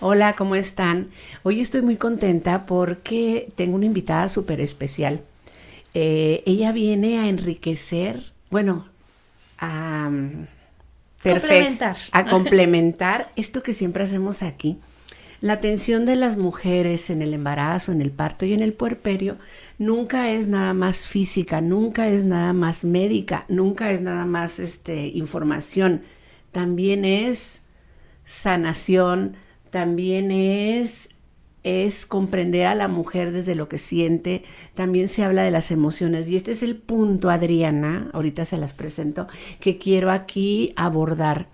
Hola, ¿cómo están? Hoy estoy muy contenta porque tengo una invitada súper especial. Ella viene a enriquecer, bueno, a, Complementar. a complementar esto que siempre hacemos aquí. La atención de las mujeres en el embarazo, en el parto y en el puerperio nunca es nada más física, nunca es nada más médica, nunca es nada más información. También es sanación, también es comprender a la mujer desde lo que siente, también se habla de las emociones y este es el punto, Adriana, ahorita se las presento, que quiero aquí abordar.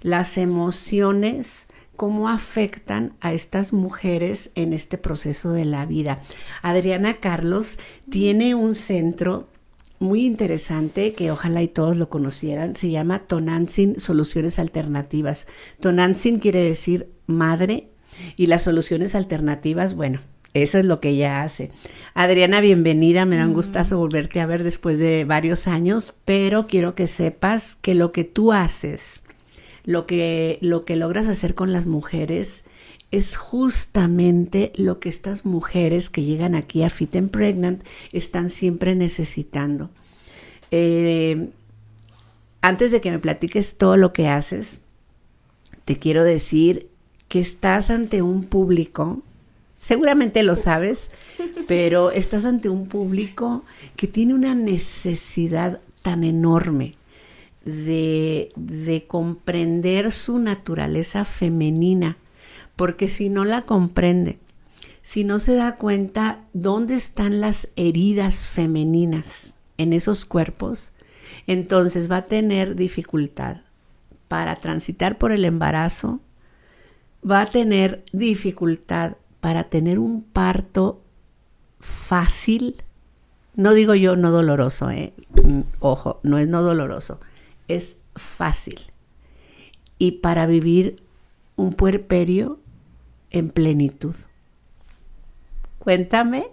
Las emociones, cómo afectan a estas mujeres en este proceso de la vida. Adriana Carlos tiene un centro muy interesante que ojalá y todos lo conocieran. Se llama Tonantzin Soluciones Alternativas. Tonantzin quiere decir madre y las soluciones alternativas, bueno, eso es lo que ella hace. Adriana, bienvenida, me da un gustazo volverte a ver después de varios años, pero quiero que sepas que lo que tú haces, lo que logras hacer con las mujeres es justamente lo que estas mujeres que llegan aquí a Fit and Pregnant están siempre necesitando. Eh, Antes de que me platiques todo lo que haces, te quiero decir que estás ante un público, seguramente lo sabes, pero estás ante un público que tiene una necesidad tan enorme de comprender su naturaleza femenina, porque si no la comprende, si no se da cuenta dónde están las heridas femeninas en esos cuerpos, entonces va a tener dificultad para transitar por el embarazo, va a tener dificultad para tener un parto fácil. No digo yo no doloroso, ojo, no es no doloroso, es fácil. Y para vivir un puerperio en plenitud. Cuéntame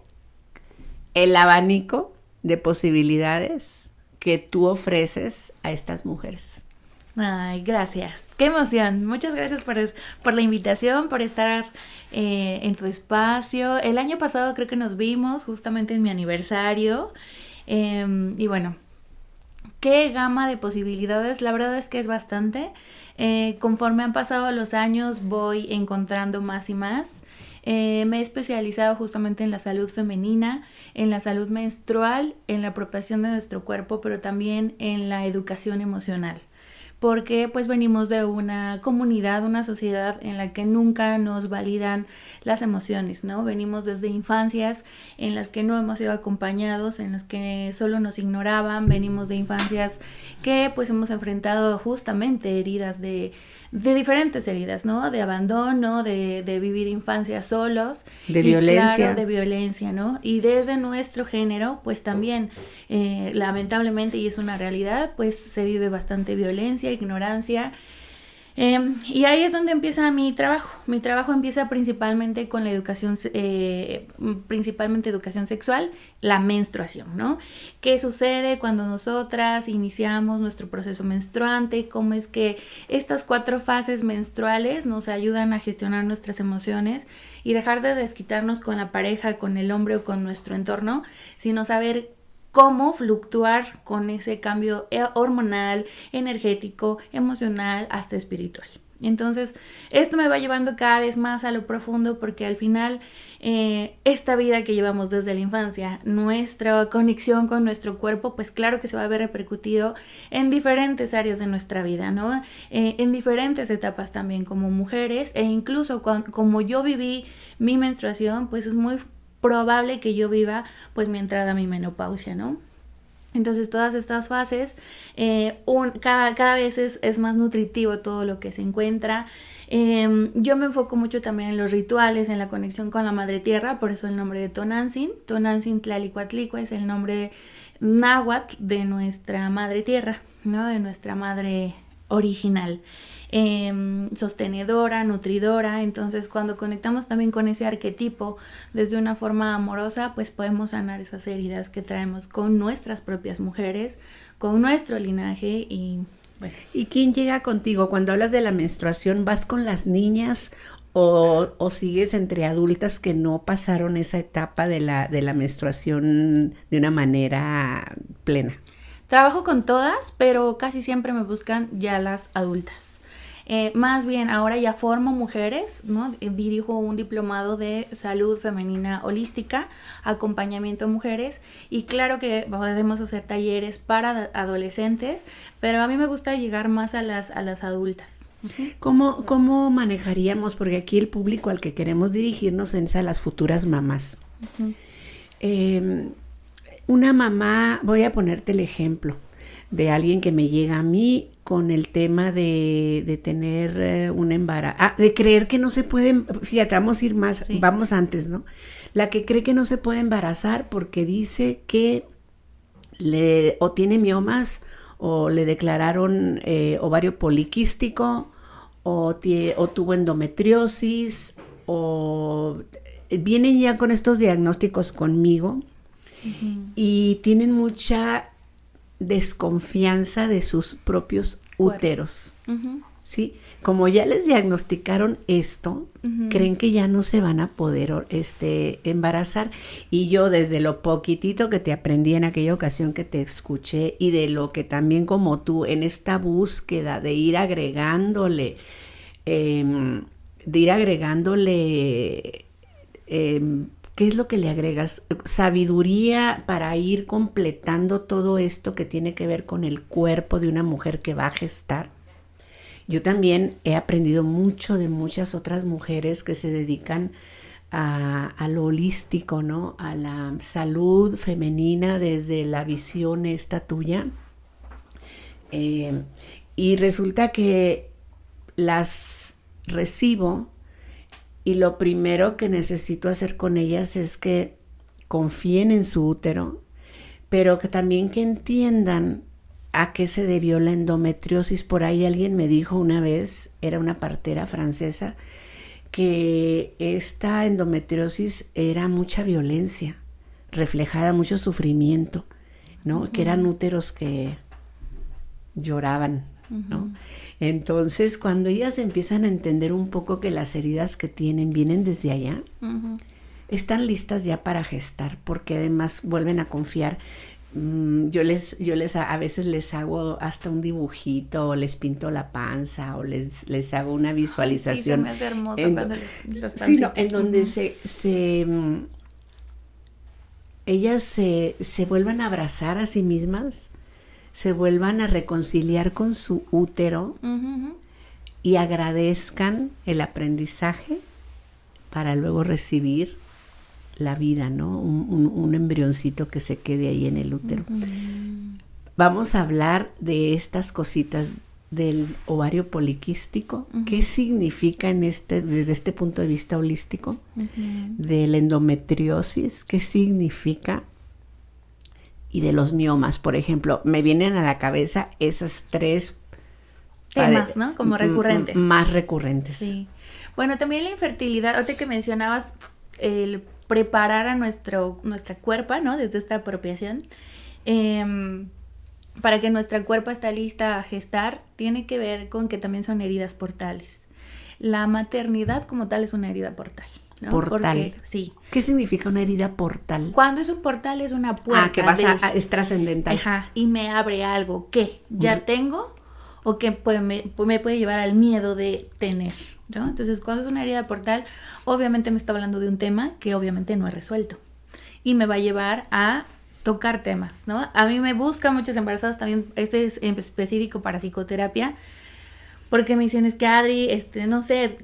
el abanico de posibilidades que tú ofreces a estas mujeres. Ay, gracias. Qué emoción. Muchas gracias por la invitación, por estar en tu espacio. El año pasado creo que nos vimos justamente en mi aniversario. Y bueno, qué gama de posibilidades. La verdad es que es bastante. Conforme han pasado los años voy encontrando más y más. Me he especializado justamente en la salud femenina, en la salud menstrual, en la apropiación de nuestro cuerpo, pero también en la educación emocional. Porque pues venimos de una comunidad, una sociedad en la que nunca nos validan las emociones, ¿no? Venimos desde infancias en las que no hemos sido acompañados, en las que solo nos ignoraban, venimos de infancias que pues hemos enfrentado justamente heridas de diferentes heridas, ¿no? De abandono, de vivir infancias solos. De Y violencia. claro, de violencia, ¿no? Y desde nuestro género, pues también, lamentablemente, y es una realidad, pues se vive bastante violencia, ignorancia. Y ahí es donde empieza mi trabajo. Mi trabajo empieza principalmente con la educación, principalmente educación sexual, la menstruación, ¿no? ¿Qué sucede cuando nosotras iniciamos nuestro proceso menstruante? ¿Cómo es que estas 4 fases menstruales nos ayudan a gestionar nuestras emociones y dejar de desquitarnos con la pareja, con el hombre o con nuestro entorno, sino saber cómo fluctuar con ese cambio hormonal, energético, emocional, hasta espiritual? Entonces, esto me va llevando cada vez más a lo profundo porque al final esta vida que llevamos desde la infancia, nuestra conexión con nuestro cuerpo, pues claro que se va a ver repercutido en diferentes áreas de nuestra vida, ¿no? En diferentes etapas también como mujeres e incluso como yo viví mi menstruación, pues es muy probable que yo viva pues mi entrada a mi menopausia, ¿no? Entonces todas estas fases, cada vez es más nutritivo todo lo que se encuentra. Yo me enfoco mucho también en los rituales, en la conexión con la Madre Tierra, por eso el nombre de Tonantzin. Tonantzin Tlalikuatlicue es el nombre náhuatl de nuestra Madre Tierra, ¿no? De nuestra Madre original. Sostenedora, nutridora. Entonces cuando conectamos también con ese arquetipo desde una forma amorosa, pues podemos sanar esas heridas que traemos con nuestras propias mujeres, con nuestro linaje. Y bueno. ¿Y quién llega contigo? Cuando hablas de la menstruación, ¿vas con las niñas o sigues entre adultas que no pasaron esa etapa de la menstruación de una manera plena? Trabajo con todas, pero casi siempre me buscan ya las adultas. Más bien, ahora ya formo mujeres, ¿no? Dirijo un diplomado de salud femenina holística, acompañamiento a mujeres, y claro que podemos hacer talleres para adolescentes, pero a mí me gusta llegar más a las adultas. ¿Cómo manejaríamos? Porque aquí el público al que queremos dirigirnos es a las futuras mamás. Una mamá, voy a ponerte el ejemplo de alguien que me llega a mí con el tema de tener un embarazo, de creer que no se puede, fíjate, vamos a ir más, sí. Vamos antes, ¿no? La que cree que no se puede embarazar porque dice que o tiene miomas, o le declararon ovario poliquístico, o tuvo endometriosis, o vienen ya con estos diagnósticos conmigo, y tienen mucha desconfianza de sus propios úteros, ¿sí? Como ya les diagnosticaron esto, creen que ya no se van a poder embarazar. Y yo, desde lo poquitito que te aprendí en aquella ocasión que te escuché, y de lo que también como tú, en esta búsqueda de ir agregándole, ¿qué es lo que le agregas? Sabiduría para ir completando todo esto que tiene que ver con el cuerpo de una mujer que va a gestar. Yo también he aprendido mucho de muchas otras mujeres que se dedican a lo holístico, ¿no? A la salud femenina desde la visión esta tuya. Y resulta que las recibo. Y lo primero que necesito hacer con ellas es que confíen en su útero, pero que también que entiendan a qué se debió la endometriosis. Por ahí alguien me dijo una vez, era una partera francesa, que esta endometriosis era mucha violencia, reflejada mucho sufrimiento, ¿no? Que eran úteros que lloraban, ¿no? Entonces, cuando ellas empiezan a entender un poco que las heridas que tienen vienen desde allá, están listas ya para gestar, porque además vuelven a confiar. Yo les a veces les hago hasta un dibujito, o les pinto la panza, o les hago una visualización. Sí, se me hace hermoso cuando las sí, no, en donde ellas se vuelvan a abrazar a sí mismas, se vuelvan a reconciliar con su útero, y agradezcan el aprendizaje para luego recibir la vida, ¿no? Un embrioncito que se quede ahí en el útero. Vamos a hablar de estas cositas del ovario poliquístico. ¿Qué significa desde este punto de vista holístico? De la endometriosis, ¿qué significa? Y de los miomas, por ejemplo, me vienen a la cabeza esas tres temas, ¿no? Como recurrentes. Más recurrentes. Sí. Bueno, también la infertilidad, ahorita que mencionabas el preparar a nuestra cuerpa, ¿no? Desde esta apropiación, para que nuestra cuerpa esté lista a gestar, tiene que ver con que también son heridas portales. La maternidad como tal es una herida portal, ¿no? Portal. Porque, sí. ¿Qué significa una herida portal? Cuando es un portal es una puerta. Es trascendental. Ajá, y me abre algo que ya tengo o que me puede llevar al miedo de tener, ¿no? Entonces, cuando es una herida portal, obviamente me está hablando de un tema que obviamente no he resuelto y me va a llevar a tocar temas, ¿no? A mí me buscan muchas embarazadas también, este es en específico para psicoterapia, porque me dicen, es que Adri, no sé,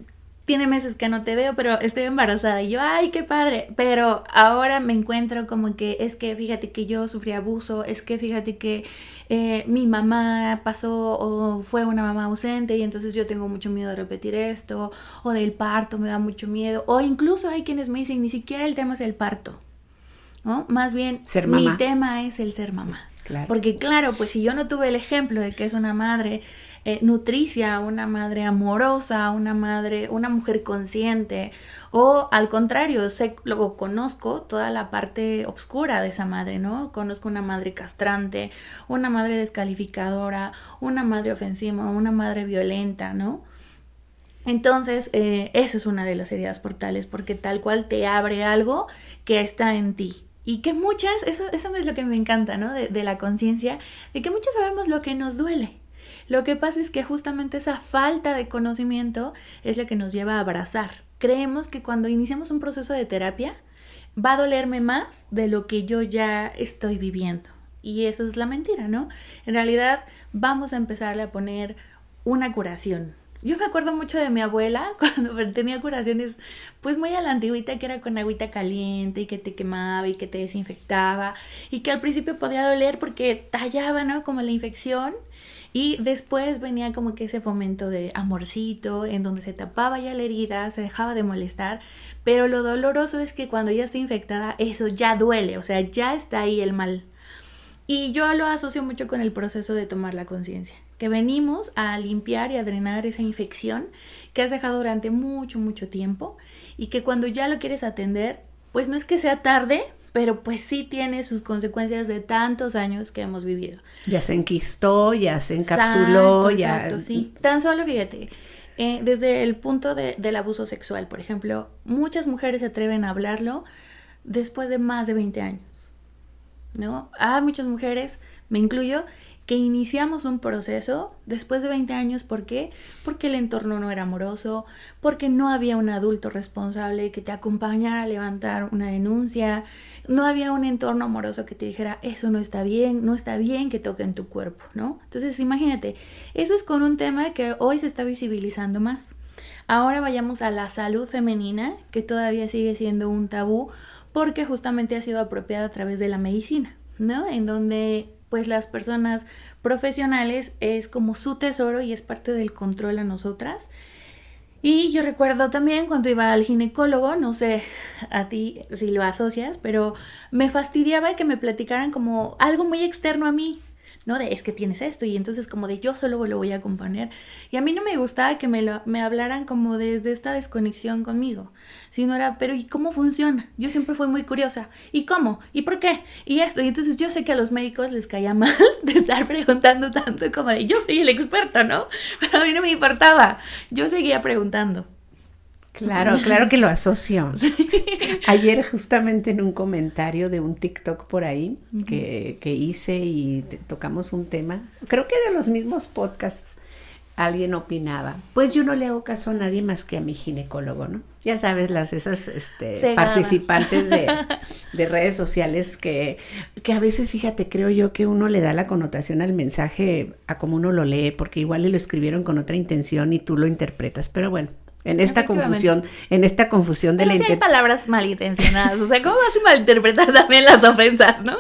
tiene meses que no te veo, pero estoy embarazada. Y yo, ¡ay, qué padre! Pero ahora me encuentro como que, es que fíjate que yo sufrí abuso, es que fíjate que mi mamá pasó o fue una mamá ausente y entonces yo tengo mucho miedo de repetir esto, o del parto me da mucho miedo, o incluso hay quienes me dicen, ni siquiera el tema es el parto, ¿no? Más bien, ser mamá. Mi tema es el ser mamá. Claro. Porque claro, pues si yo no tuve el ejemplo de que es una madre nutricia, una madre amorosa, una mujer consciente, o al contrario, luego conozco toda la parte oscura de esa madre, ¿no? Conozco una madre castrante, una madre descalificadora, una madre ofensiva, una madre violenta, ¿no? Entonces, esa es una de las heridas portales, porque tal cual te abre algo que está en ti. Y que muchas, eso es lo que me encanta, ¿no? De la conciencia, de que muchas sabemos lo que nos duele. Lo que pasa es que justamente esa falta de conocimiento es la que nos lleva a abrazar. Creemos que cuando iniciamos un proceso de terapia, va a dolerme más de lo que yo ya estoy viviendo. Y esa es la mentira, ¿no? En realidad, vamos a empezarle a poner una curación. Yo me acuerdo mucho de mi abuela cuando tenía curaciones pues muy a la antigüita, que era con agüita caliente y que te quemaba y que te desinfectaba y que al principio podía doler porque tallaba, ¿no? Como la infección, y después venía como que ese fomento de amorcito en donde se tapaba ya la herida, se dejaba de molestar, pero lo doloroso es que cuando ya está infectada eso ya duele, o sea, ya está ahí el mal. Y yo lo asocio mucho con el proceso de tomar la conciencia, que venimos a limpiar y a drenar esa infección que has dejado durante mucho, mucho tiempo, y que cuando ya lo quieres atender, pues no es que sea tarde, pero pues sí tiene sus consecuencias de tantos años que hemos vivido. Ya se enquistó, ya se encapsuló, Exacto, sí. Tan solo fíjate, desde el punto del abuso sexual, por ejemplo, muchas mujeres se atreven a hablarlo después de más de 20 años. ¿No? Hay muchas mujeres, me incluyo, que iniciamos un proceso después de 20 años. ¿Por qué? Porque el entorno no era amoroso, porque no había un adulto responsable que te acompañara a levantar una denuncia, no había un entorno amoroso que te dijera, eso no está bien que toquen tu cuerpo, ¿no? Entonces imagínate, eso es con un tema que hoy se está visibilizando más. Ahora vayamos a la salud femenina, que todavía sigue siendo un tabú, porque justamente ha sido apropiada a través de la medicina, ¿no? En donde pues las personas profesionales es como su tesoro y es parte del control a nosotras. Y yo recuerdo también cuando iba al ginecólogo, no sé a ti si lo asocias, pero me fastidiaba que me platicaran como algo muy externo a mí, ¿no? De es que tienes esto, y entonces como de yo solo lo voy a acompañar. Y a mí no me gustaba que me hablaran como desde esta desconexión conmigo, sino era, pero ¿y cómo funciona? Yo siempre fui muy curiosa. ¿Y cómo? ¿Y por qué? Y esto. Y entonces yo sé que a los médicos les caía mal de estar preguntando tanto como de yo soy el experto, ¿no? Pero a mí no me importaba. Yo seguía preguntando. Claro, claro que lo asocio. Sí. Ayer justamente en un comentario de un TikTok por ahí que hice y tocamos un tema, creo que de los mismos podcasts, alguien opinaba, pues yo no le hago caso a nadie más que a mi ginecólogo, ¿no? Ya sabes, esas participantes de redes sociales que a veces, fíjate, creo yo que uno le da la connotación al mensaje a como uno lo lee, porque igual le lo escribieron con otra intención y tú lo interpretas, pero bueno. En esta confusión de la hay palabras malintencionadas, o sea, ¿cómo vas a malinterpretar también las ofensas, no?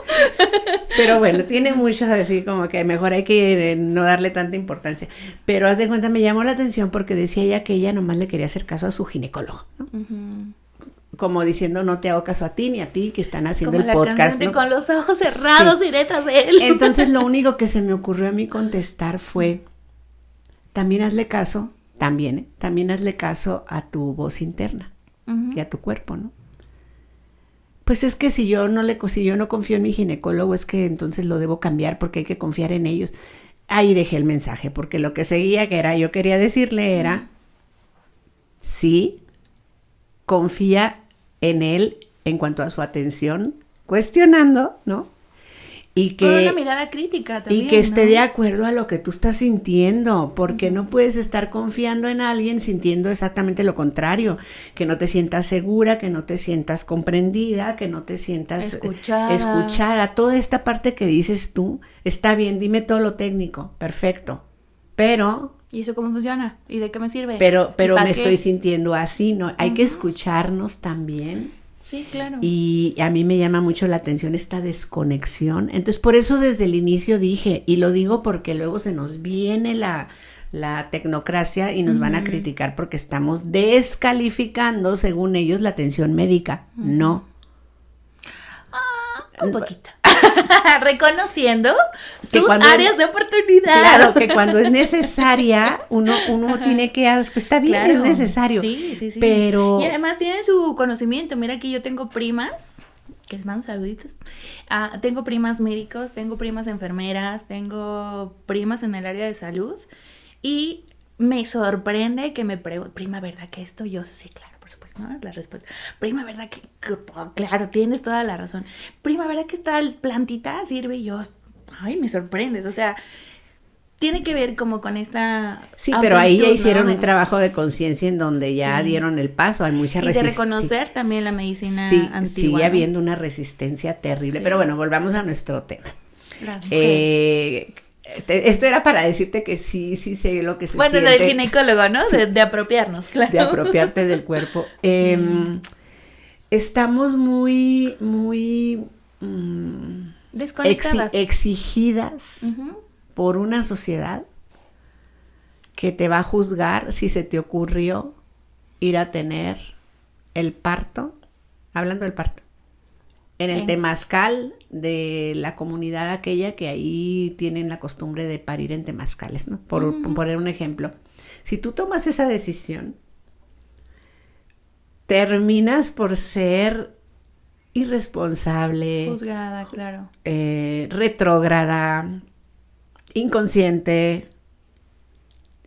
Pero bueno, tiene mucho a decir, como que mejor hay que no darle tanta importancia. Pero haz de cuenta, me llamó la atención porque decía ella que ella nomás le quería hacer caso a su ginecólogo, ¿no? Uh-huh. Como diciendo, no te hago caso a ti ni a ti que están haciendo como el podcast, ¿no? Con los ojos cerrados, sí. Y detrás de él. Entonces lo único que se me ocurrió a mí contestar fue, también hazle caso hazle a tu voz interna y a tu cuerpo, ¿no? Pues es que si yo no confío en mi ginecólogo, es que entonces lo debo cambiar porque hay que confiar en ellos. Ahí dejé el mensaje, porque lo que seguía, yo quería decirle era, sí, confía en él en cuanto a su atención, cuestionando, ¿no? Y que, con una mirada crítica también, y que esté de acuerdo a lo que tú estás sintiendo, porque no puedes estar confiando en alguien sintiendo exactamente lo contrario, que no te sientas segura, que no te sientas comprendida, que no te sientas escuchada. Toda esta parte que dices tú, está bien, dime todo lo técnico, perfecto, pero... ¿Y eso cómo funciona? ¿Y de qué me sirve? Pero me estoy sintiendo así, ¿no? Hay que escucharnos también. Sí, claro. Y a mí me llama mucho la atención esta desconexión. Entonces, por eso desde el inicio dije, y lo digo porque luego se nos viene la tecnocracia y nos van a criticar porque estamos descalificando, según ellos, la atención médica. No. Un poquito. Reconociendo sus áreas de oportunidad. Claro, que cuando es necesaria, uno tiene que, pues está bien, claro, es necesario. Sí. Pero... Y además tienen su conocimiento. Mira que yo tengo primas, que les mando saluditos. Tengo primas médicos, tengo primas enfermeras, tengo primas en el área de salud. Y me sorprende que me pregunte, prima, ¿verdad que esto? Yo, sí, claro, por supuesto, ¿no? La respuesta, prima, ¿verdad que claro, tienes toda la razón. Prima, ¿verdad que esta plantita sirve? Y yo, ay, me sorprendes, o sea, tiene que ver como con esta... Sí, pero ahí ya ¿no? hicieron un trabajo de conciencia en donde ya dieron el paso, hay mucha resistencia. Y de reconocer también la medicina antigua. Sigue habiendo una resistencia terrible, pero bueno, volvamos a nuestro tema. Esto era para decirte que sí sé lo que se siente. Bueno, lo del ginecólogo, ¿no? Sí. De apropiarnos, claro. De apropiarte del cuerpo. Estamos muy desconectadas. Exigidas por una sociedad que te va a juzgar si se te ocurrió ir a tener el parto, hablando del parto, en el temazcal de la comunidad aquella que ahí tienen la costumbre de parir en temazcales, ¿no? Por poner un ejemplo. Si tú tomas esa decisión, terminas por ser irresponsable, juzgada, claro, retrógrada, inconsciente.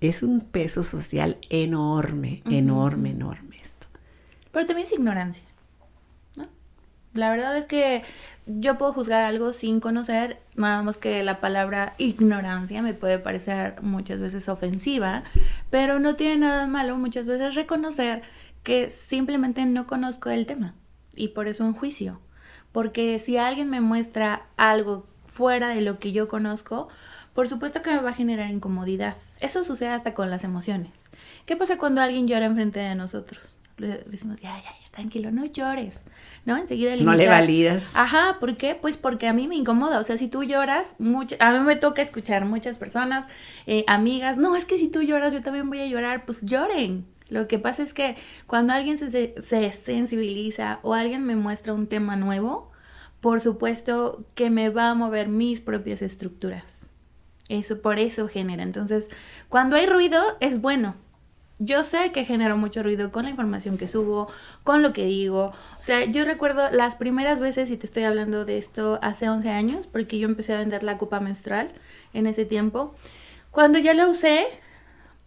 Es un peso social enorme, enorme esto. Pero también es ignorancia, ¿no? La verdad es que yo puedo juzgar algo sin conocer, nada más que la palabra ignorancia me puede parecer muchas veces ofensiva, pero no tiene nada malo muchas veces reconocer que simplemente no conozco el tema y por eso un juicio. Porque si alguien me muestra algo fuera de lo que yo conozco, por supuesto que me va a generar incomodidad. Eso sucede hasta con las emociones. ¿Qué pasa cuando alguien llora enfrente de nosotros? Le decimos, ya, tranquilo, no llores, ¿no? Enseguida no le validas. Ajá, ¿por qué? Pues porque a mí me incomoda. O sea, si tú lloras, a mí me toca escuchar muchas personas, amigas, no, es que si tú lloras, yo también voy a llorar. Pues lloren. Lo que pasa es que cuando alguien se sensibiliza o alguien me muestra un tema nuevo, por supuesto que me va a mover mis propias estructuras. Eso, por eso genera. Entonces, cuando hay ruido, es bueno. Yo sé que genero mucho ruido con la información que subo, con lo que digo. O sea, yo recuerdo las primeras veces, y te estoy hablando de esto hace 11 años, porque yo empecé a vender la copa menstrual en ese tiempo. Cuando ya la usé,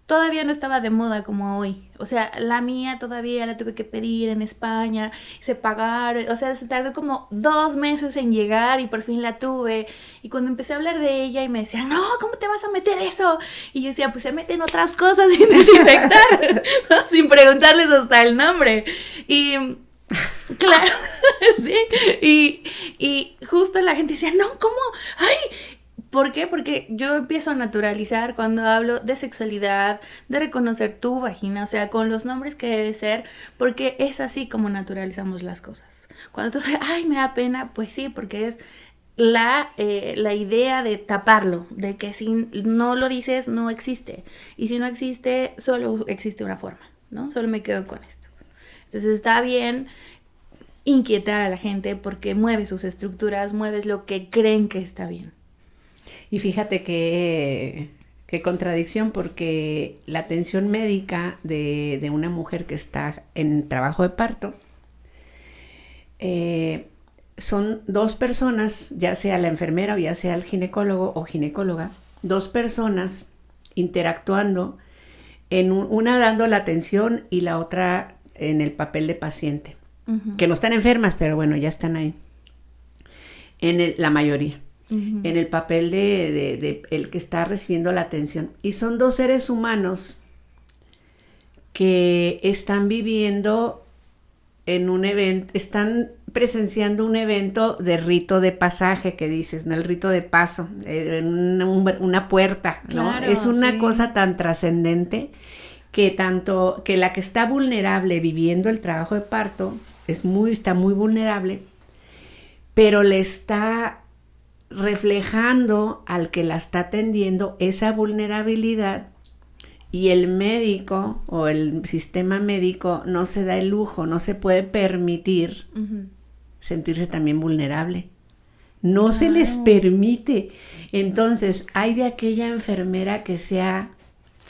todavía no estaba de moda como hoy. O sea, la mía todavía la tuve que pedir en España, se pagaron, o sea, se tardó como 2 meses en llegar y por fin la tuve. Y cuando empecé a hablar de ella y me decían, no, ¿cómo te vas a meter eso? Y yo decía, pues se meten otras cosas sin desinfectar, ¿no? Sin preguntarles hasta el nombre. Y claro, sí. Y justo la gente decía, no, ¿cómo? ¡Ay! ¿Por qué? Porque yo empiezo a naturalizar cuando hablo de sexualidad, de reconocer tu vagina, o sea, con los nombres que debe ser, porque es así como naturalizamos las cosas. Cuando tú dices, ay, me da pena, pues sí, porque es la idea de taparlo, de que si no lo dices, no existe. Y si no existe, solo existe una forma, ¿no? Solo me quedo con esto. Entonces está bien inquietar a la gente porque mueves sus estructuras, mueves lo que creen que está bien. Y fíjate qué contradicción, porque la atención médica de una mujer que está en trabajo de parto, son 2 personas, ya sea la enfermera o ya sea el ginecólogo o ginecóloga, 2 personas interactuando, una dando la atención y la otra en el papel de paciente, que no están enfermas, pero bueno, ya están ahí, la mayoría. En el papel de el que está recibiendo la atención. Y son 2 seres humanos que están viviendo en un evento, están presenciando un evento de rito de pasaje, que dices, ¿no? El rito de paso, una puerta, ¿no? Claro, es una cosa tan trascendente que que la que está vulnerable viviendo el trabajo de parto está muy vulnerable, pero le está reflejando al que la está atendiendo esa vulnerabilidad, y el médico o el sistema médico no se da el lujo, no se puede permitir sentirse también vulnerable. No se les permite. Entonces, hay de aquella enfermera que sea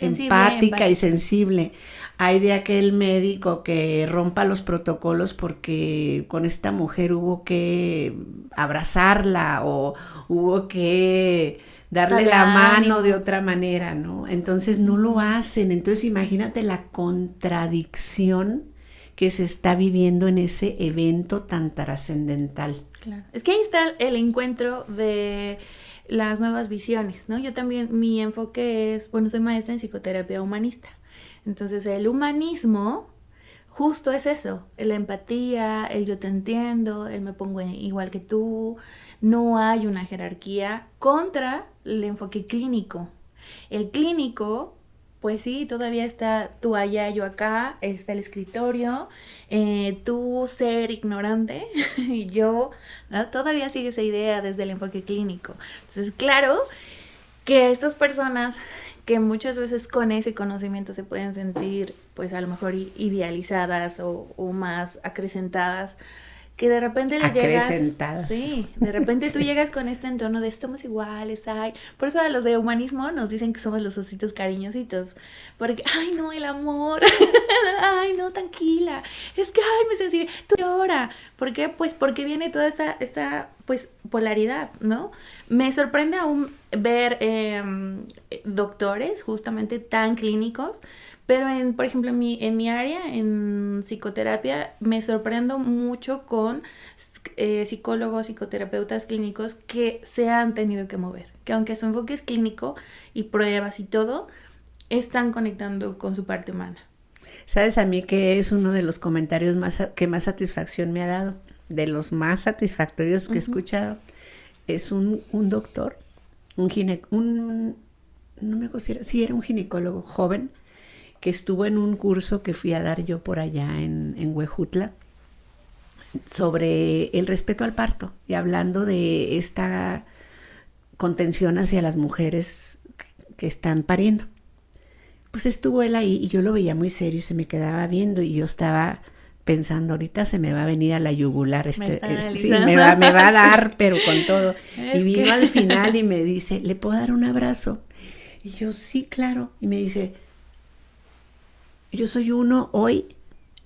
empática y sensible. Hay de aquel médico que rompa los protocolos porque con esta mujer hubo que abrazarla o hubo que darle Darle la mano ánimo. de otra manera, ¿no? Entonces no lo hacen. Entonces imagínate la contradicción que se está viviendo en ese evento tan trascendental. Claro. Es que ahí está el encuentro de las nuevas visiones, ¿no? Yo también, mi enfoque es, bueno, soy maestra en psicoterapia humanista. Entonces, el humanismo justo es eso, la empatía, el yo te entiendo, el me pongo igual que tú. No hay una jerarquía contra el enfoque clínico. El clínico, pues sí, todavía está tú allá, yo acá, está el escritorio, tú ser ignorante y yo, ¿no? Todavía sigue esa idea desde el enfoque clínico. Entonces, claro que estas personas que muchas veces con ese conocimiento se pueden sentir, pues a lo mejor idealizadas o más acrecentadas, que de repente les llegas, Acrecentadas. sí, de repente tú Sí. llegas con este entorno de somos iguales, ay, por eso a los de humanismo nos dicen que somos los ositos cariñositos, porque, ay, no, el amor, ay, no, tranquila, es que, ay, me sensible, tú llora, ¿por qué? Pues porque viene toda esta, pues, polaridad, ¿no? Me sorprende aún ver doctores justamente tan clínicos, pero por ejemplo, en mi área, en psicoterapia, me sorprendo mucho con psicólogos, psicoterapeutas clínicos que se han tenido que mover, que aunque su enfoque es clínico y pruebas y todo, están conectando con su parte humana. ¿Sabes a mí que es uno de los comentarios que más satisfacción me ha dado? De los más satisfactorios que he escuchado. Es un doctor, no me acuerdo si era, sí, era un ginecólogo joven que estuvo en un curso que fui a dar yo por allá en Huejutla sobre el respeto al parto y hablando de esta contención hacia las mujeres que están pariendo. Pues estuvo él ahí y yo lo veía muy serio y se me quedaba viendo y yo estaba pensando, ahorita se me va a venir a la yugular, sí, me va a dar, pero con todo. Y vino al final y me dice, ¿le puedo dar un abrazo? Y yo, sí, claro. Y me dice, yo soy uno hoy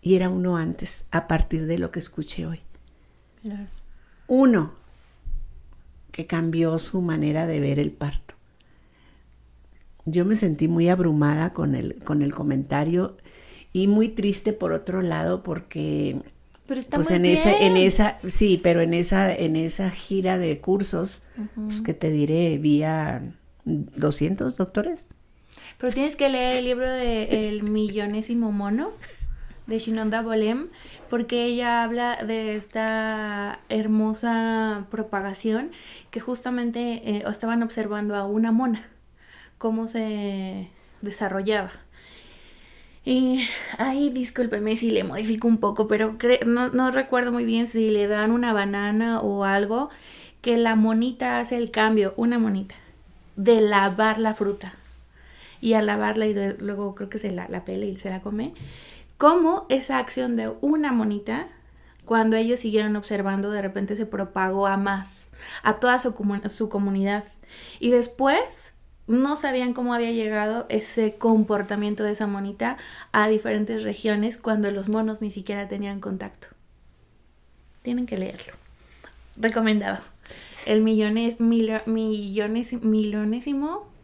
y era uno antes, a partir de lo que escuché hoy. Claro. Uno que cambió su manera de ver el parto. Yo me sentí muy abrumada con el comentario y muy triste por otro lado porque pero está pues muy bien. Sí, pero en esa gira de cursos, pues que te diré, vi a 200 doctores. Pero tienes que leer el libro de El millonésimo mono de Shinonda Bolem, porque ella habla de esta hermosa propagación que justamente estaban observando a una mona, cómo se desarrollaba. Y ahí, discúlpeme si le modifico un poco, pero no recuerdo muy bien si le dan una banana o algo, que la monita hace el cambio, una monita, de lavar la fruta. Y al lavarla y luego creo que se la pela y se la come. Cómo esa acción de una monita, cuando ellos siguieron observando, de repente se propagó a más, a toda su comunidad. Y después no sabían cómo había llegado ese comportamiento de esa monita a diferentes regiones cuando los monos ni siquiera tenían contacto. Tienen que leerlo. Recomendado. El millonésimo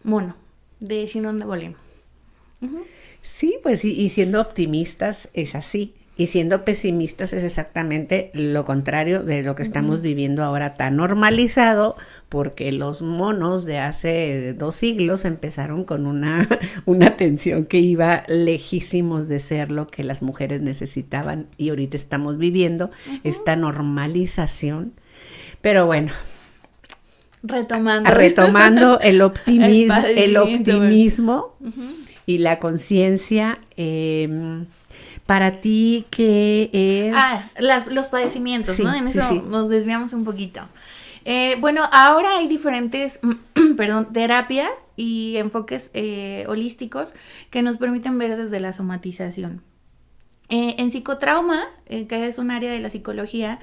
mono de Shinonda Bolem. Sí, pues y siendo optimistas es así. Y siendo pesimistas es exactamente lo contrario de lo que estamos viviendo ahora tan normalizado, porque los monos de hace 2 siglos empezaron con una atención que iba lejísimos de ser lo que las mujeres necesitaban y ahorita estamos viviendo esta normalización. Pero bueno, retomando el optimismo y la conciencia. Para ti, ¿qué es? Los padecimientos, sí, ¿no? En eso sí. Nos desviamos un poquito. Bueno, ahora hay diferentes terapias y enfoques holísticos que nos permiten ver desde la somatización. En psicotrauma, que es un área de la psicología,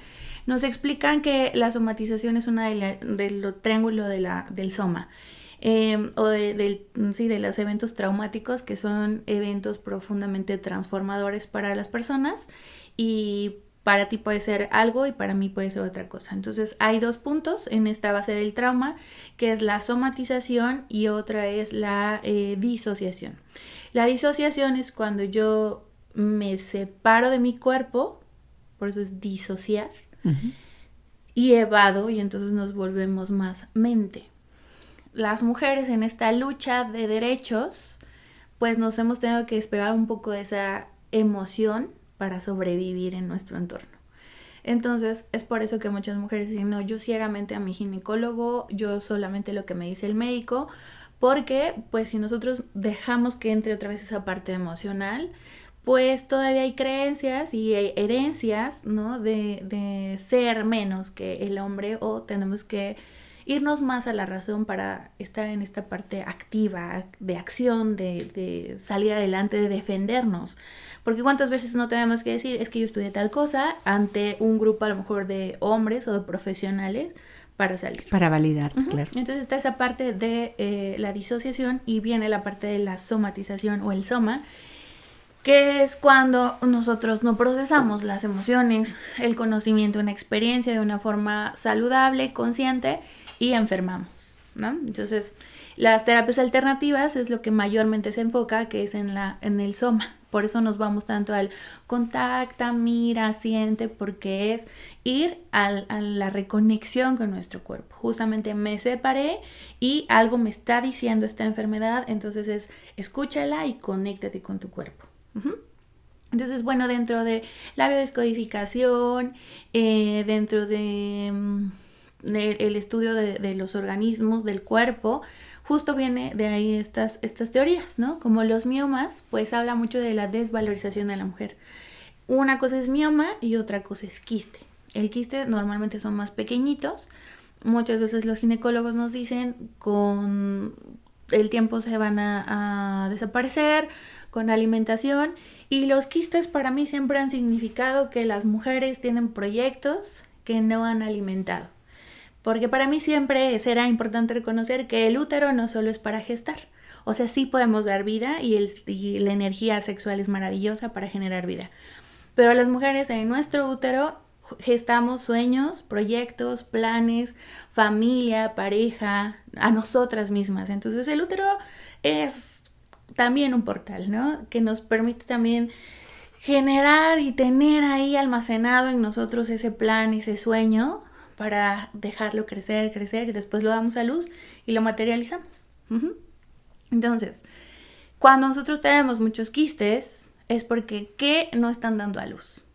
nos explican que la somatización es una del triángulo del soma. O de los eventos traumáticos, que son eventos profundamente transformadores para las personas y Para ti puede ser algo y para mí puede ser otra cosa. Entonces hay 2 puntos en esta base del trauma, que es la somatización y otra es la disociación. La disociación es cuando yo me separo de mi cuerpo, por eso es disociar, y evado, y entonces nos volvemos más mente. Las mujeres en esta lucha de derechos, pues nos hemos tenido que despegar un poco de esa emoción para sobrevivir en nuestro entorno. Entonces es por eso que muchas mujeres dicen, no, yo ciegamente a mi ginecólogo, yo solamente lo que me dice el médico, porque pues si nosotros dejamos que entre otra vez esa parte emocional, pues todavía hay creencias y hay herencias, ¿no? De ser menos que el hombre, o tenemos que irnos más a la razón para estar en esta parte activa, de acción, de salir adelante, de defendernos. Porque cuántas veces no tenemos que decir, es que yo estudié tal cosa ante un grupo a lo mejor de hombres o de profesionales para salir. Para validarte, claro. Entonces está esa parte de la disociación y viene la parte de la somatización o el soma, que es cuando nosotros no procesamos las emociones, el conocimiento, una experiencia de una forma saludable, consciente, y enfermamos, ¿no? Entonces, las terapias alternativas es lo que mayormente se enfoca, que es en el soma. Por eso nos vamos tanto al contacta, mira, siente, porque es ir a la reconexión con nuestro cuerpo. Justamente me separé y algo me está diciendo esta enfermedad, entonces es escúchala y conéctate con tu cuerpo. Entonces, bueno, dentro de la biodescodificación, dentro de el estudio de los organismos del cuerpo, justo viene de ahí estas teorías, ¿no? Como los miomas, pues habla mucho de la desvalorización de la mujer. Una cosa es mioma y otra cosa es quiste. El quiste normalmente son más pequeñitos. Muchas veces los ginecólogos nos dicen con el tiempo se van a desaparecer con alimentación, y los quistes para mí siempre han significado que las mujeres tienen proyectos que no han alimentado. Porque para mí siempre será importante reconocer que el útero no solo es para gestar. O sea, sí podemos dar vida y la energía sexual es maravillosa para generar vida. Pero las mujeres en nuestro útero gestamos sueños, proyectos, planes, familia, pareja, a nosotras mismas. Entonces el útero es también un portal, ¿no? Que nos permite también generar y tener ahí almacenado en nosotros ese plan, ese sueño, para dejarlo crecer y después lo damos a luz y lo materializamos. Entonces, cuando nosotros tenemos muchos quistes, es porque ¿qué no están dando a luz?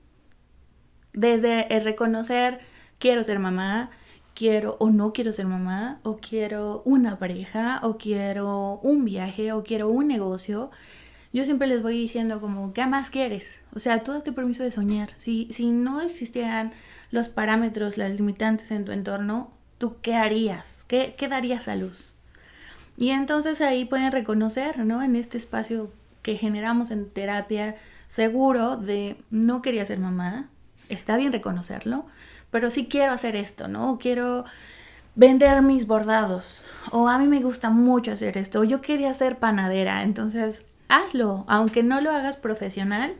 Desde el reconocer, quiero ser mamá, quiero o no quiero ser mamá, o quiero una pareja, o quiero un viaje, o quiero un negocio. Yo siempre les voy diciendo como, ¿qué más quieres? O sea, tú date permiso de soñar. Si no existieran los parámetros, las limitantes en tu entorno, ¿tú qué harías? ¿Qué darías a luz? Y entonces ahí pueden reconocer, ¿no? En este espacio que generamos en terapia seguro de no quería ser mamá, está bien reconocerlo, pero sí quiero hacer esto, ¿no? Quiero vender mis bordados, o a mí me gusta mucho hacer esto, o yo quería ser panadera, entonces hazlo, aunque no lo hagas profesional,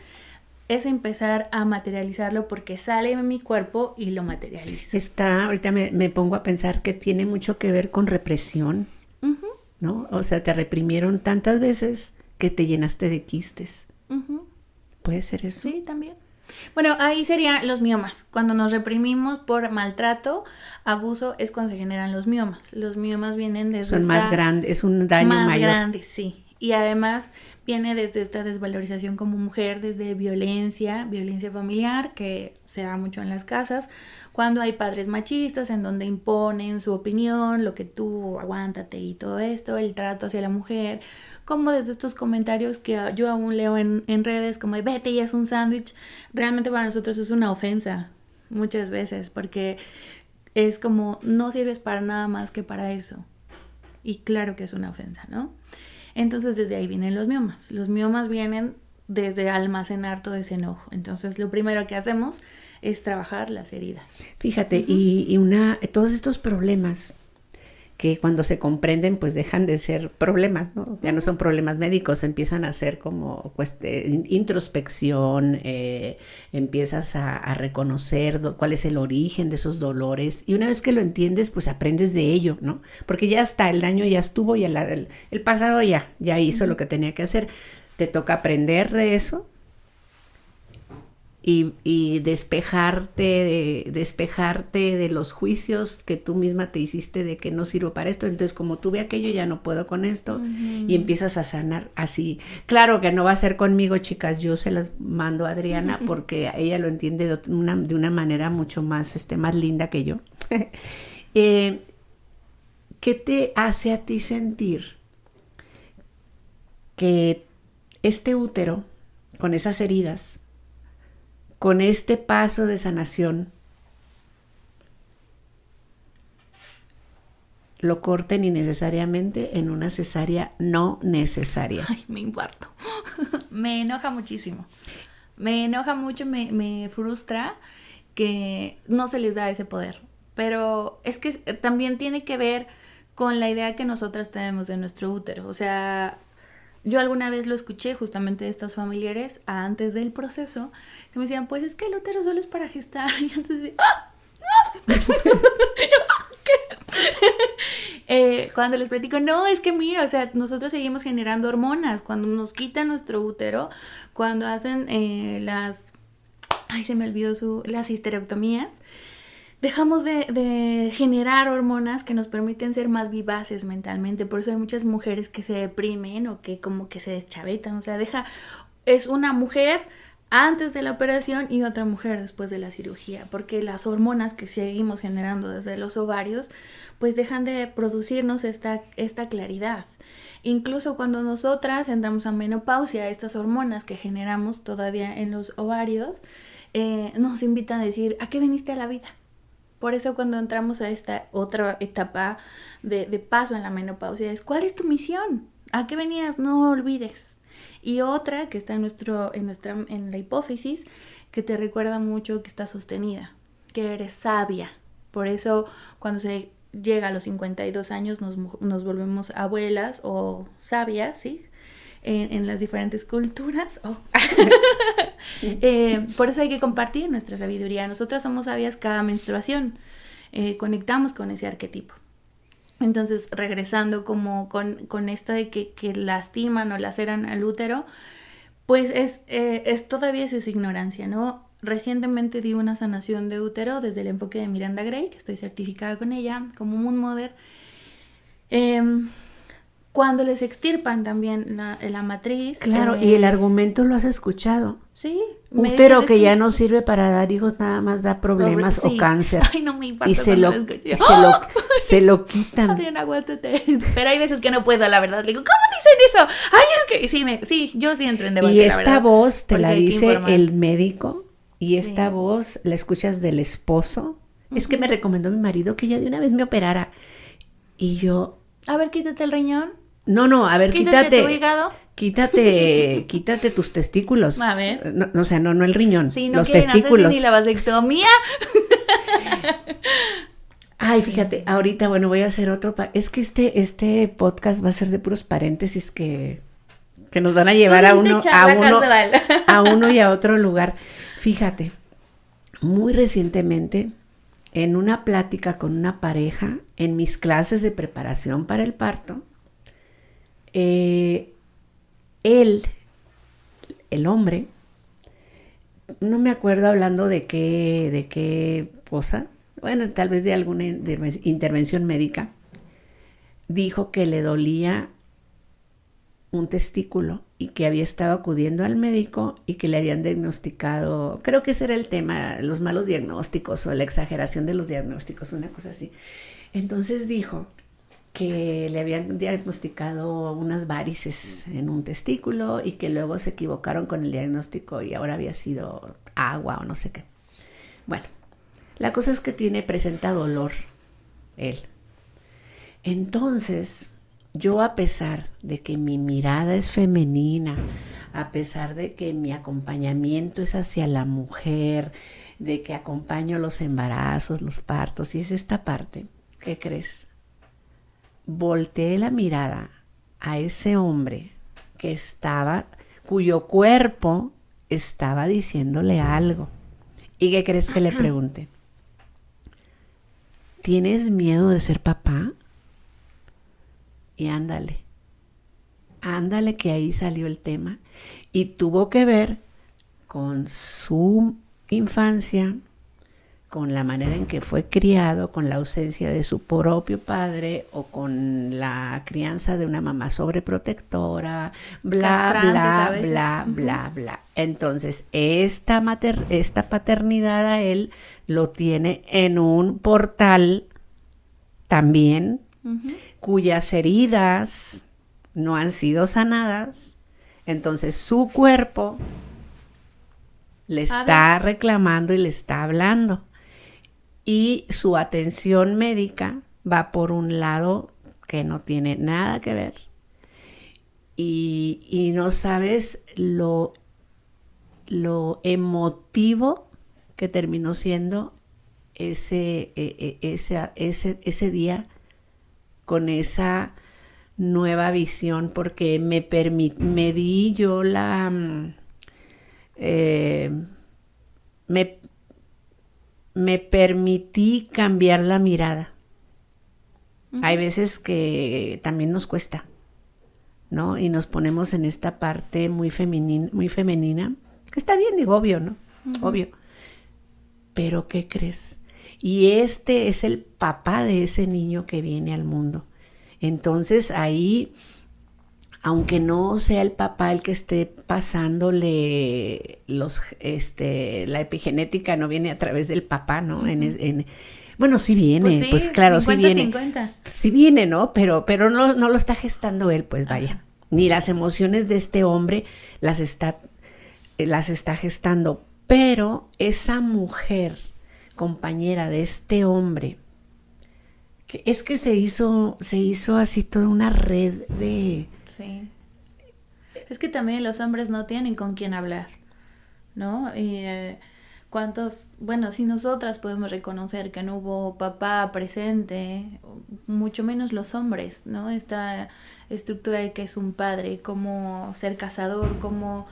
es empezar a materializarlo porque sale de mi cuerpo y lo materializo. Ahorita me pongo a pensar que tiene mucho que ver con represión, ¿no? O sea, te reprimieron tantas veces que te llenaste de quistes. ¿Puede ser eso? Sí, también. Bueno, ahí serían los miomas. Cuando nos reprimimos por maltrato, abuso, es cuando se generan los miomas. Los miomas vienen desde son más grandes, es un daño más mayor. Más grande, sí. Y además viene desde esta desvalorización como mujer, desde violencia familiar, que se da mucho en las casas, cuando hay padres machistas en donde imponen su opinión, lo que tú aguántate y todo esto, el trato hacia la mujer, como desde estos comentarios que yo aún leo en redes, como de vete y haz un sándwich, realmente para nosotros es una ofensa muchas veces, porque es como no sirves para nada más que para eso. Y claro que es una ofensa, ¿no? Entonces desde ahí vienen los miomas. Los miomas vienen desde almacenar todo ese enojo. Entonces lo primero que hacemos es trabajar las heridas. Fíjate, todos estos problemas que cuando se comprenden pues dejan de ser problemas, ¿no? Ya no son problemas médicos, empiezan a ser como introspección, empiezas a reconocer cuál es el origen de esos dolores, y una vez que lo entiendes pues aprendes de ello, ¿no? Porque ya está, el daño ya estuvo, ya el pasado ya hizo lo que tenía que hacer, te toca aprender de eso y despejarte de los juicios que tú misma te hiciste de que no sirvo para esto. Entonces, como tuve aquello, ya no puedo con esto. Y empiezas a sanar así. Claro que no va a ser conmigo, chicas. Yo se las mando a Adriana porque ella lo entiende de una manera mucho más, más linda que yo. ¿Qué te hace a ti sentir que este útero, con esas heridas, con este paso de sanación, lo corten innecesariamente en una cesárea no necesaria? Ay, me infarto. Me enoja muchísimo. Me enoja mucho, me frustra que no se les da ese poder. Pero es que también tiene que ver con la idea que nosotras tenemos de nuestro útero. O sea, yo alguna vez lo escuché justamente de estos familiares antes del proceso, que me decían, pues es que el útero solo es para gestar. Y entonces, cuando les platico, no, es que mira, o sea, nosotros seguimos generando hormonas. Cuando nos quitan nuestro útero, cuando hacen las histerectomías, dejamos de generar hormonas que nos permiten ser más vivaces mentalmente. Por eso hay muchas mujeres que se deprimen o que como que se deschavetan. O sea, es una mujer antes de la operación y otra mujer después de la cirugía, porque las hormonas que seguimos generando desde los ovarios pues dejan de producirnos esta claridad. Incluso cuando nosotras entramos a menopausia, estas hormonas que generamos todavía en los ovarios nos invitan a decir, ¿a qué viniste a la vida? Por eso cuando entramos a esta otra etapa de paso en la menopausia es, ¿cuál es tu misión? ¿A qué venías? No olvides. Y otra que está en la hipófisis, que te recuerda mucho que estás sostenida, que eres sabia. Por eso cuando se llega a los 52 años nos volvemos abuelas o sabias, ¿sí? En las diferentes culturas. Por eso hay que compartir nuestra sabiduría. Nosotras somos sabias cada menstruación. Conectamos con ese arquetipo. Entonces, regresando como con esto de que lastiman o laceran al útero, pues es todavía esa ignorancia, ¿no? Recientemente di una sanación de útero desde el enfoque de Miranda Gray, que estoy certificada con ella como Moon Mother. Cuando les extirpan también la matriz. Claro, y el argumento lo has escuchado. Sí. Útero que ya no sirve para dar hijos, nada más da problemas o cáncer. Ay, no me infarto. Y se lo quitan. Adriana, aguántate. Pero hay veces que no puedo, la verdad. Le digo, ¿cómo dicen eso? Ay, es que sí, yo sí entro en debate. Y esta voz te la dice el médico, y esta voz la escuchas del esposo. Es que me recomendó mi marido que ya de una vez me operara. Y yo... A ver, quítate el riñón. No, a ver, quítate tu hígado. Quítate tus testículos. A ver. No, o sea, no el riñón, sí, no los quieren testículos. Hacerse ni la vasectomía. Ay, fíjate, ahorita, bueno, voy a hacer otro. Es que este podcast va a ser de puros paréntesis que nos van a llevar a uno y a otro lugar. Fíjate, muy recientemente, en una plática con una pareja, en mis clases de preparación para el parto, el hombre, no me acuerdo hablando de qué cosa, bueno, tal vez de alguna intervención médica, dijo que le dolía un testículo y que había estado acudiendo al médico y que le habían diagnosticado, creo que ese era el tema, los malos diagnósticos o la exageración de los diagnósticos, una cosa así. Entonces dijo que le habían diagnosticado unas varices en un testículo y que luego se equivocaron con el diagnóstico y ahora había sido agua o no sé qué. Bueno, la cosa es que presenta dolor él. Entonces, yo, a pesar de que mi mirada es femenina, a pesar de que mi acompañamiento es hacia la mujer, de que acompaño los embarazos, los partos, y es esta parte, ¿qué crees? volteé la mirada a ese hombre cuyo cuerpo estaba diciéndole algo. ¿Y qué crees que le pregunté? ¿Tienes miedo de ser papá? Y ándale que ahí salió el tema. Y tuvo que ver con su infancia, con la manera en que fue criado, con la ausencia de su propio padre o con la crianza de una mamá sobreprotectora, bla, bla, bla, bla. Entonces, esta paternidad a él lo tiene en un portal también, cuyas heridas no han sido sanadas. Entonces, su cuerpo le está reclamando y le está hablando. Y su atención médica va por un lado que no tiene nada que ver. Y no sabes lo emotivo que terminó siendo ese día con esa nueva visión, porque me di yo la... me permití cambiar la mirada. Hay veces que también nos cuesta, ¿no? Y nos ponemos en esta parte muy femenina, que está bien, digo, obvio, ¿no? Obvio. Pero ¿qué crees? Y este es el papá de ese niño que viene al mundo. Entonces ahí, aunque no sea el papá el que esté pasándole la epigenética, no viene a través del papá, ¿no? Bueno, sí viene, pues, sí, pues claro, 50, sí viene. 50. Sí viene, ¿no? Pero no lo está gestando él, pues vaya. Ni las emociones de este hombre las está gestando. Pero esa mujer, compañera de este hombre, es que se hizo así toda una red de... Sí. Es que también los hombres no tienen con quién hablar, ¿no? Y si nosotras podemos reconocer que no hubo papá presente, mucho menos los hombres, ¿no? Esta estructura de que es un padre, cómo ser cazador, cómo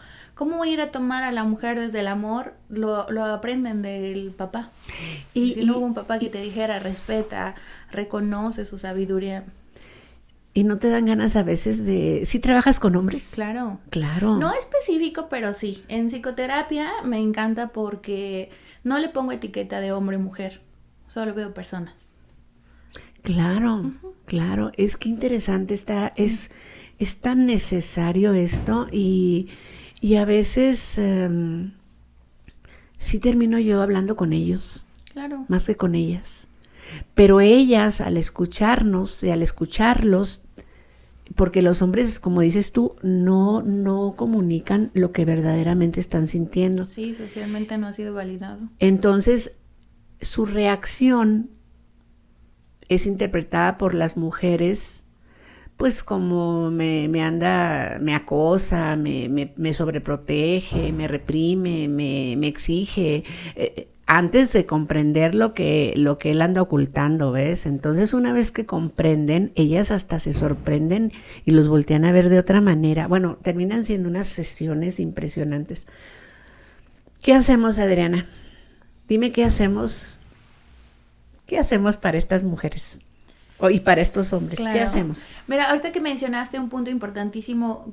ir a tomar a la mujer desde el amor, lo aprenden del papá. Y si no hubo un papá que te dijera, respeta, reconoce su sabiduría. ¿Y no te dan ganas a veces de... ¿Sí trabajas con hombres? Claro. Claro. No específico, pero sí. En psicoterapia me encanta porque no le pongo etiqueta de hombre o mujer. Solo veo personas. Claro, claro. Es que interesante está. Sí. Es tan necesario esto y a veces sí termino yo hablando con ellos. Claro. Más que con ellas. Pero ellas, al escucharnos y al escucharlos, porque los hombres, como dices tú, no comunican lo que verdaderamente están sintiendo. Sí, socialmente no ha sido validado. Entonces, su reacción es interpretada por las mujeres, pues como me acosa, me sobreprotege, me reprime, me exige, antes de comprender lo que él anda ocultando, ¿ves? Entonces, una vez que comprenden, ellas hasta se sorprenden y los voltean a ver de otra manera. Bueno, terminan siendo unas sesiones impresionantes. ¿Qué hacemos, Adriana? Dime qué hacemos para estas mujeres y para estos hombres. Claro. ¿Qué hacemos? Mira, ahorita que mencionaste un punto importantísimo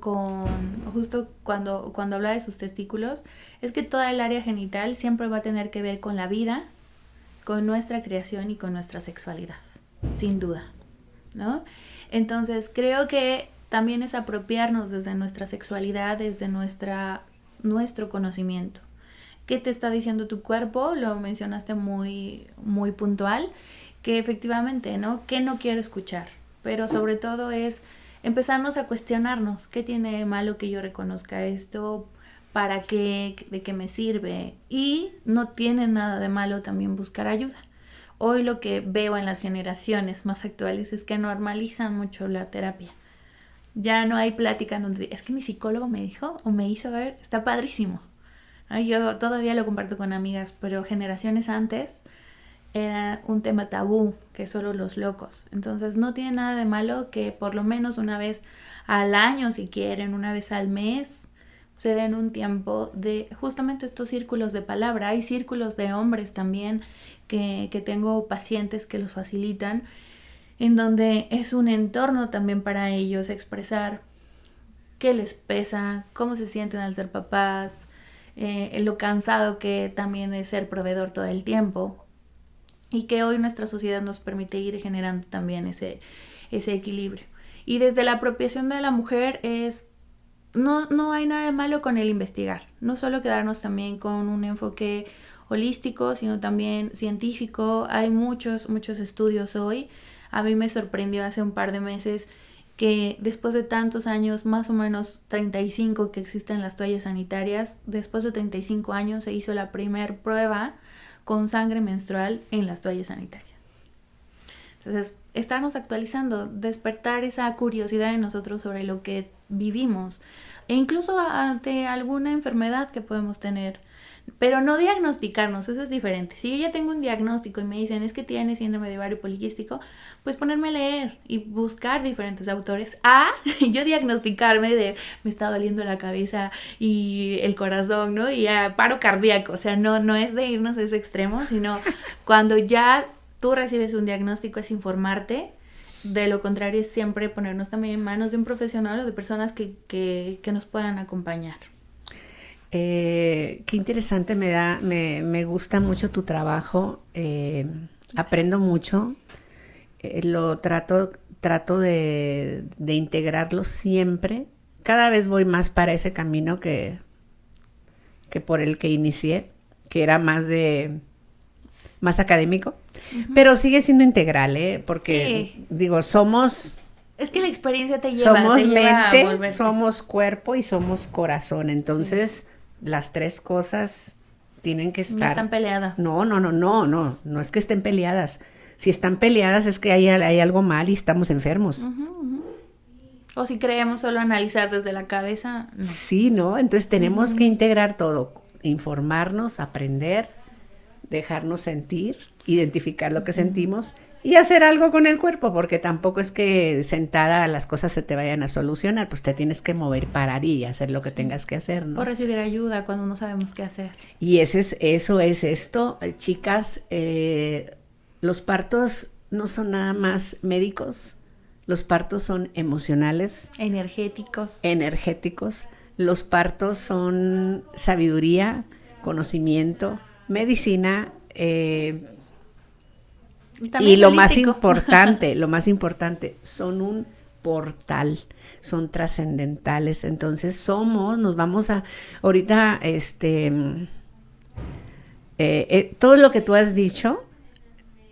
justo cuando habla de sus testículos, es que toda el área genital siempre va a tener que ver con la vida, con nuestra creación y con nuestra sexualidad, sin duda, ¿no? Entonces, creo que también es apropiarnos desde nuestra sexualidad, desde nuestro conocimiento. ¿Qué te está diciendo tu cuerpo? Lo mencionaste muy, muy puntual, que efectivamente, ¿no? ¿Qué no quiero escuchar? Pero sobre todo es empezarnos a cuestionarnos, ¿qué tiene de malo que yo reconozca esto? ¿Para qué? ¿De qué me sirve? Y no tiene nada de malo también buscar ayuda. Hoy lo que veo en las generaciones más actuales es que normalizan mucho la terapia. Ya no hay plática en donde es que mi psicólogo me dijo o me hizo ver, está padrísimo. Yo todavía lo comparto con amigas, pero generaciones antes era un tema tabú, que solo los locos. Entonces no tiene nada de malo que por lo menos una vez al año, si quieren, una vez al mes, se den un tiempo de justamente estos círculos de palabra. Hay círculos de hombres también que tengo pacientes que los facilitan, en donde es un entorno también para ellos expresar qué les pesa, cómo se sienten al ser papás, lo cansado que también es ser proveedor todo el tiempo, y que hoy nuestra sociedad nos permite ir generando también ese equilibrio. Y desde la apropiación de la mujer no hay nada de malo con el investigar, no solo quedarnos también con un enfoque holístico, sino también científico. Hay muchos estudios hoy. A mí me sorprendió hace un par de meses que después de tantos años, más o menos 35 que existen las toallas sanitarias, después de 35 años se hizo la primer prueba con sangre menstrual en las toallas sanitarias. Entonces, estarnos actualizando, despertar esa curiosidad en nosotros sobre lo que vivimos, e incluso ante alguna enfermedad que podemos tener, pero no diagnosticarnos, eso es diferente. Si yo ya tengo un diagnóstico y me dicen es que tienes síndrome de ovario poliquístico, pues ponerme a leer y buscar diferentes autores. Yo diagnosticarme de me está doliendo la cabeza y el corazón, ¿no? Y paro cardíaco. O sea, no es de irnos a ese extremo, sino cuando ya tú recibes un diagnóstico es informarte. De lo contrario es siempre ponernos también en manos de un profesional o de personas que nos puedan acompañar. Qué interesante, me gusta mucho tu trabajo, aprendo mucho, lo trato de integrarlo siempre. Cada vez voy más para ese camino que por el que inicié, que era más académico, uh-huh. Pero sigue siendo integral, porque sí. Digo, somos... Es que la experiencia te lleva mente, somos cuerpo y somos corazón, entonces... Sí. Las tres cosas tienen que estar... No están peleadas. No es que estén peleadas. Si están peleadas es que hay algo mal y estamos enfermos. Uh-huh, uh-huh. O si creemos solo analizar desde la cabeza, no. Sí, ¿no? Entonces tenemos que integrar todo. Informarnos, aprender, dejarnos sentir, identificar lo que sentimos y hacer algo con el cuerpo, porque tampoco es que sentada las cosas se te vayan a solucionar, pues te tienes que mover, parar y hacer lo que tengas que hacer, ¿no? O recibir ayuda cuando no sabemos qué hacer. Y eso es esto, chicas, los partos no son nada más médicos, los partos son emocionales. Energéticos. Los partos son sabiduría, conocimiento, medicina, y lo más importante, son un portal, son trascendentales. Entonces nos vamos a, ahorita, todo lo que tú has dicho,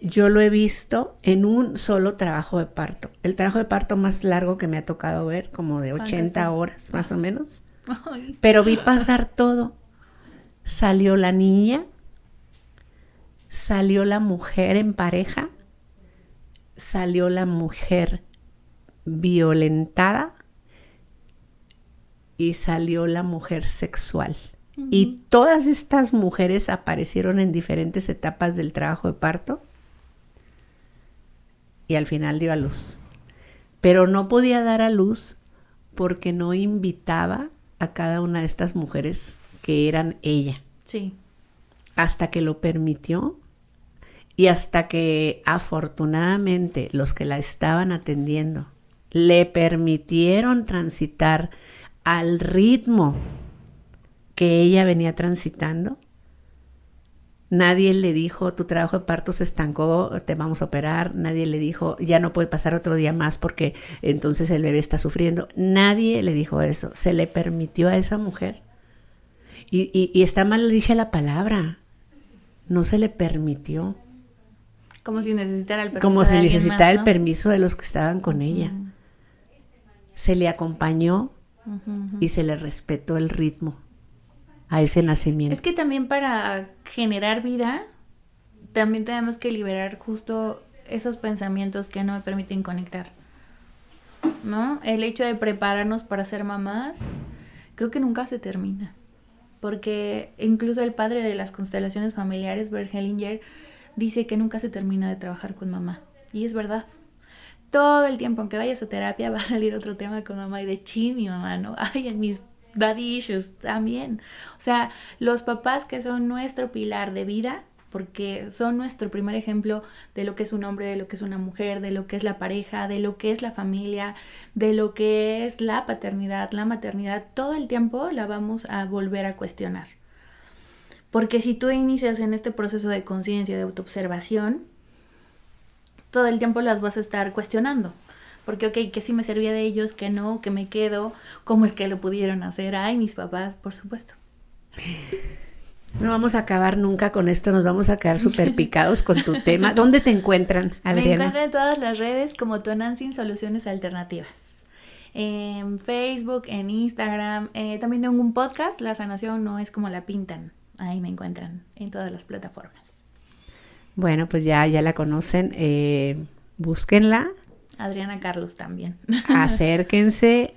yo lo he visto en un solo trabajo de parto. El trabajo de parto más largo que me ha tocado ver, como de 80 horas, más o menos. Ay. Pero vi pasar todo. Salió la niña, salió la mujer en pareja, salió la mujer violentada y salió la mujer sexual. Uh-huh. Y todas estas mujeres aparecieron en diferentes etapas del trabajo de parto y al final dio a luz. Pero no podía dar a luz porque no invitaba a cada una de estas mujeres que eran ella. Sí. Hasta que lo permitió y hasta que afortunadamente los que la estaban atendiendo le permitieron transitar al ritmo que ella venía transitando. Nadie le dijo, tu trabajo de parto se estancó, te vamos a operar. Nadie le dijo, ya no puede pasar otro día más porque entonces el bebé está sufriendo. Nadie le dijo eso. Se le permitió a esa mujer. Y está mal dicha la palabra. No se le permitió. Como si necesitara el permiso Como si de necesitara más, ¿no? El permiso de los que estaban con ella. Se le acompañó y se le respetó el ritmo a ese nacimiento. Es que también para generar vida, también tenemos que liberar justo esos pensamientos que no me permiten conectar, ¿no? El hecho de prepararnos para ser mamás, creo que nunca se termina. Porque incluso el padre de las constelaciones familiares, Bert Hellinger, dice que nunca se termina de trabajar con mamá. Y es verdad. Todo el tiempo, aunque vayas a terapia, va a salir otro tema con mamá y de chin, mi mamá, ¿no? Ay, en mis daddy issues también. O sea, los papás que son nuestro pilar de vida, porque son nuestro primer ejemplo de lo que es un hombre, de lo que es una mujer, de lo que es la pareja, de lo que es la familia, de lo que es la paternidad, la maternidad, todo el tiempo la vamos a volver a cuestionar. Porque si tú inicias en este proceso de conciencia, de autoobservación, todo el tiempo las vas a estar cuestionando. Porque, ok, que sí me servía de ellos, que no, que me quedo, cómo es que lo pudieron hacer. Ay, mis papás, por supuesto. No vamos a acabar nunca con esto, nos vamos a quedar súper picados con tu tema. ¿Dónde te encuentran, Adriana? Me encuentran en todas las redes como Tonantzin Soluciones Alternativas. En Facebook, en Instagram. También tengo un podcast, La Sanación No Es Como La Pintan. Ahí me encuentran en todas las plataformas. Bueno, pues ya la conocen. Búsquenla. Adriana Carlos también. Acérquense,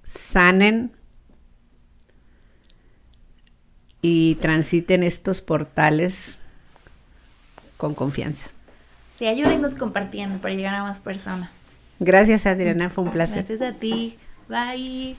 sanen y transiten estos portales con confianza. Sí, ayúdennos compartiendo para llegar a más personas. Gracias, Adriana, fue un placer. Gracias a ti. Bye.